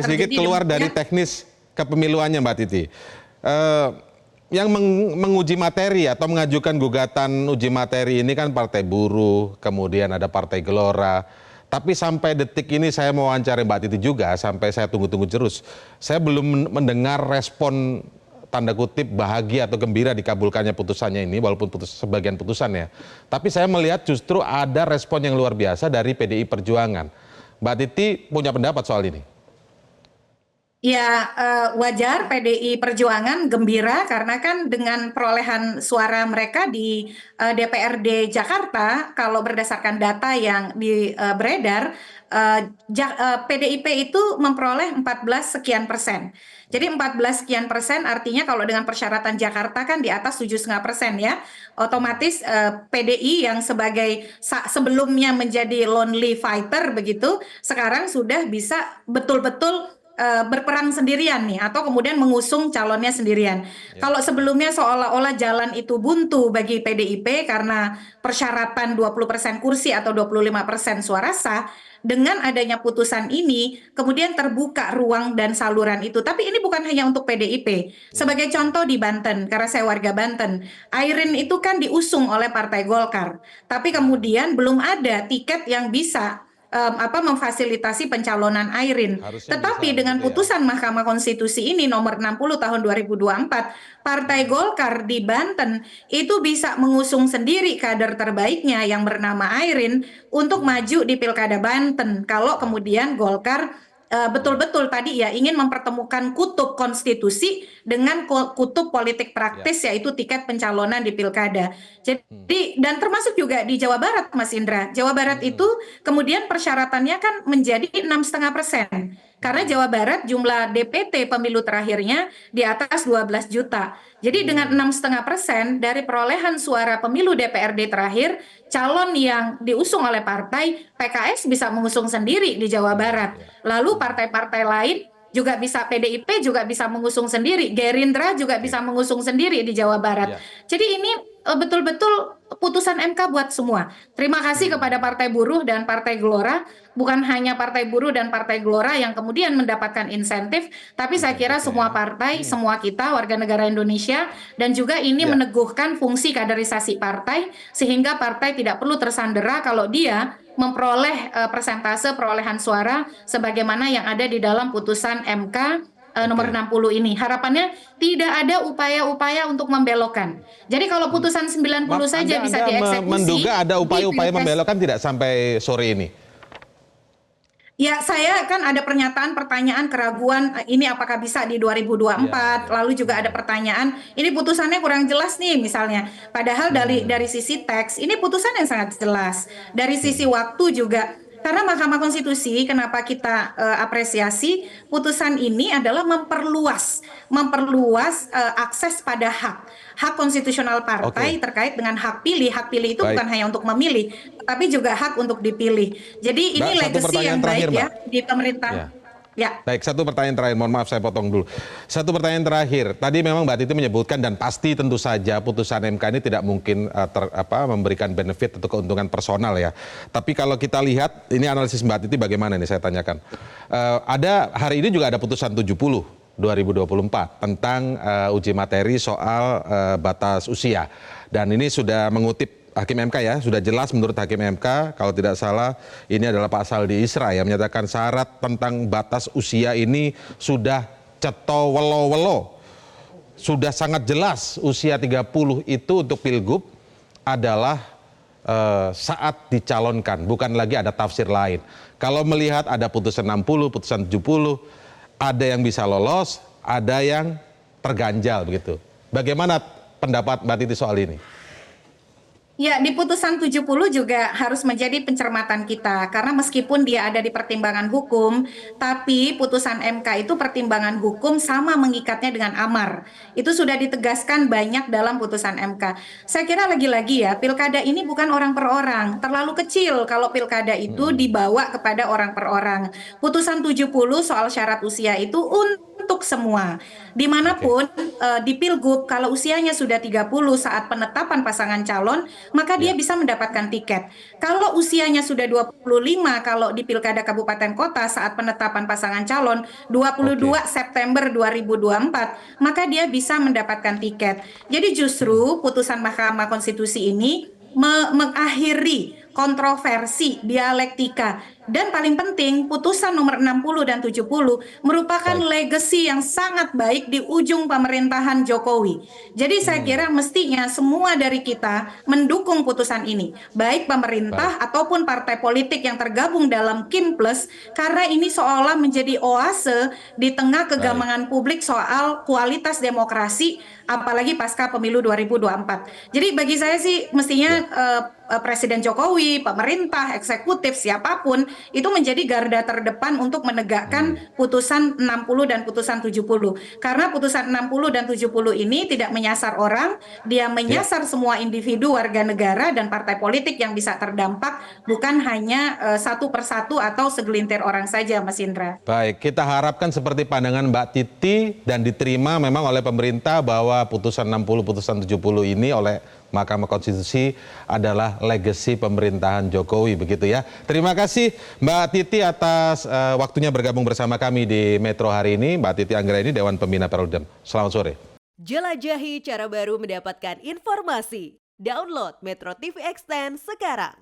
sedikit keluar dari teknis kepemiluannya, Mbak Titi. Eh, yang menguji materi atau mengajukan gugatan uji materi ini kan Partai Buruh, kemudian ada Partai Gelora. Tapi sampai detik ini saya mau wawancara Mbak Titi juga, sampai saya tunggu-tunggu terus. Saya belum mendengar respon tanda kutip bahagia atau gembira dikabulkannya putusannya ini, walaupun sebagian putusan ya. Tapi saya melihat justru ada respon yang luar biasa dari PDI Perjuangan. Mbak Titi punya pendapat soal ini? Ya, wajar PDI Perjuangan gembira karena kan dengan perolehan suara mereka di DPRD Jakarta, kalau berdasarkan data yang beredar, PDIP itu memperoleh 14 sekian persen. Jadi 14 sekian persen artinya kalau dengan persyaratan Jakarta kan di atas 7,5% ya. Otomatis PDI yang sebagai sebelumnya menjadi lonely fighter begitu, sekarang sudah bisa betul-betul berperang sendirian nih atau kemudian mengusung calonnya sendirian. Kalau sebelumnya seolah-olah jalan itu buntu bagi PDIP karena persyaratan 20% kursi atau 25% suara sah, dengan adanya putusan ini kemudian terbuka ruang dan saluran itu. Tapi ini bukan hanya untuk PDIP. Sebagai contoh di Banten, karena saya warga Banten, Airin itu kan diusung oleh Partai Golkar. Tapi kemudian belum ada tiket yang bisa memfasilitasi pencalonan Airin. Tetapi dengan putusan Mahkamah Konstitusi ini nomor 60 tahun 2024, Partai Golkar di Banten itu bisa mengusung sendiri kader terbaiknya yang bernama Airin untuk maju di Pilkada Banten. Kalau kemudian Golkar betul-betul tadi ya ingin mempertemukan kutub konstitusi dengan kutub politik praktis yaitu tiket pencalonan di pilkada. Jadi dan termasuk juga di Jawa Barat, Mas Indra. Jawa Barat itu kemudian persyaratannya kan menjadi 6,5%. Karena Jawa Barat jumlah DPT pemilu terakhirnya di atas 12 juta. Jadi dengan 6,5% dari perolehan suara pemilu DPRD terakhir, calon yang diusung oleh partai PKS bisa mengusung sendiri di Jawa Barat. Lalu partai-partai lain juga bisa, PDIP juga bisa mengusung sendiri, Gerindra juga bisa mengusung sendiri di Jawa Barat. Jadi ini betul-betul putusan MK buat semua. Terima kasih kepada Partai Buruh dan Partai Gelora. Bukan hanya Partai Buruh dan Partai Gelora yang kemudian mendapatkan insentif, tapi saya kira semua partai, semua kita warga negara Indonesia, dan juga ini meneguhkan fungsi kaderisasi partai sehingga partai tidak perlu tersandera kalau dia memperoleh persentase perolehan suara sebagaimana yang ada di dalam putusan MK nomor 60 ini. Harapannya tidak ada upaya-upaya untuk membelokkan. Jadi kalau putusan 90 saja bisa dieksekusi. Menduga ada upaya-upaya membelokkan tidak sampai sore ini? Ya, saya kan ada pernyataan, pertanyaan, keraguan ini apakah bisa di 2024. Lalu juga ada pertanyaan, ini putusannya kurang jelas nih misalnya. Padahal dari sisi teks, ini putusan yang sangat jelas. Dari sisi waktu juga. Karena Mahkamah Konstitusi, kenapa kita apresiasi putusan ini adalah memperluas akses pada hak konstitusional partai terkait dengan hak pilih. Hak pilih itu bukan hanya untuk memilih, tapi juga hak untuk dipilih. Jadi ini legacy yang baik ya di pemerintah. Ya. Baik, satu pertanyaan terakhir, mohon maaf saya potong dulu. Satu pertanyaan terakhir, tadi memang Mbak Titi menyebutkan dan pasti tentu saja putusan MK ini tidak mungkin memberikan benefit atau keuntungan personal ya. Tapi kalau kita lihat, ini analisis Mbak Titi bagaimana nih saya tanyakan. Hari ini juga ada putusan 70 2024 tentang uji materi soal batas usia. Dan ini sudah mengutip Hakim MK ya, sudah jelas menurut Hakim MK, kalau tidak salah ini adalah pasal di ISRA yang menyatakan syarat tentang batas usia ini sudah ceto welo-welo. Sudah sangat jelas usia 30 itu untuk pilgub adalah saat dicalonkan, bukan lagi ada tafsir lain. Kalau melihat ada putusan 60, putusan 70, ada yang bisa lolos, ada yang terganjal begitu. Bagaimana pendapat Mbak Titi soal ini? Ya, di putusan 70 juga harus menjadi pencermatan kita. Karena meskipun dia ada di pertimbangan hukum, tapi putusan MK itu pertimbangan hukum sama mengikatnya dengan amar. Itu sudah ditegaskan banyak dalam putusan MK. Saya kira lagi-lagi ya, pilkada ini bukan orang per orang. Terlalu kecil kalau pilkada itu dibawa kepada orang per orang. Putusan 70 soal syarat usia itu untuk untuk semua. Dimanapun di Pilgub kalau usianya sudah 30 saat penetapan pasangan calon, maka dia Ya, bisa mendapatkan tiket. Kalau usianya sudah 25 kalau di Pilkada Kabupaten Kota saat penetapan pasangan calon 22 oke. September 2024, maka dia bisa mendapatkan tiket. Jadi justru putusan Mahkamah Konstitusi ini mengakhiri kontroversi dialektika dan paling penting putusan nomor 60 dan 70 merupakan Baik. legacy yang sangat baik di ujung pemerintahan Jokowi. Jadi saya Hmm, kira mestinya semua dari kita mendukung putusan ini, baik baik, pemerintah ataupun partai politik yang tergabung dalam Kim Plus, karena ini seolah menjadi oase di tengah baik. kegamangan publik soal kualitas demokrasi, apalagi pasca pemilu 2024. Jadi bagi saya sih mestinya Ya. Presiden Jokowi, pemerintah, eksekutif, siapapun itu menjadi garda terdepan untuk menegakkan Hmm. putusan 60 dan putusan 70. Karena putusan 60 dan 70 ini tidak menyasar orang, dia Ya. menyasar semua individu, warga negara, dan partai politik yang bisa terdampak, bukan hanya satu persatu atau segelintir orang saja, Mas Indra. Baik, kita harapkan seperti pandangan Mbak Titi dan diterima memang oleh pemerintah bahwa putusan 60, putusan 70 ini oleh Mahkamah Konstitusi adalah legacy pemerintahan Jokowi, begitu ya. Terima kasih Mbak Titi atas waktunya bergabung bersama kami di Metro hari ini. Mbak Titi Anggraini, Dewan Pembina Perludem. Selamat sore. Jelajahi cara baru mendapatkan informasi. Download Metro TV Extend sekarang.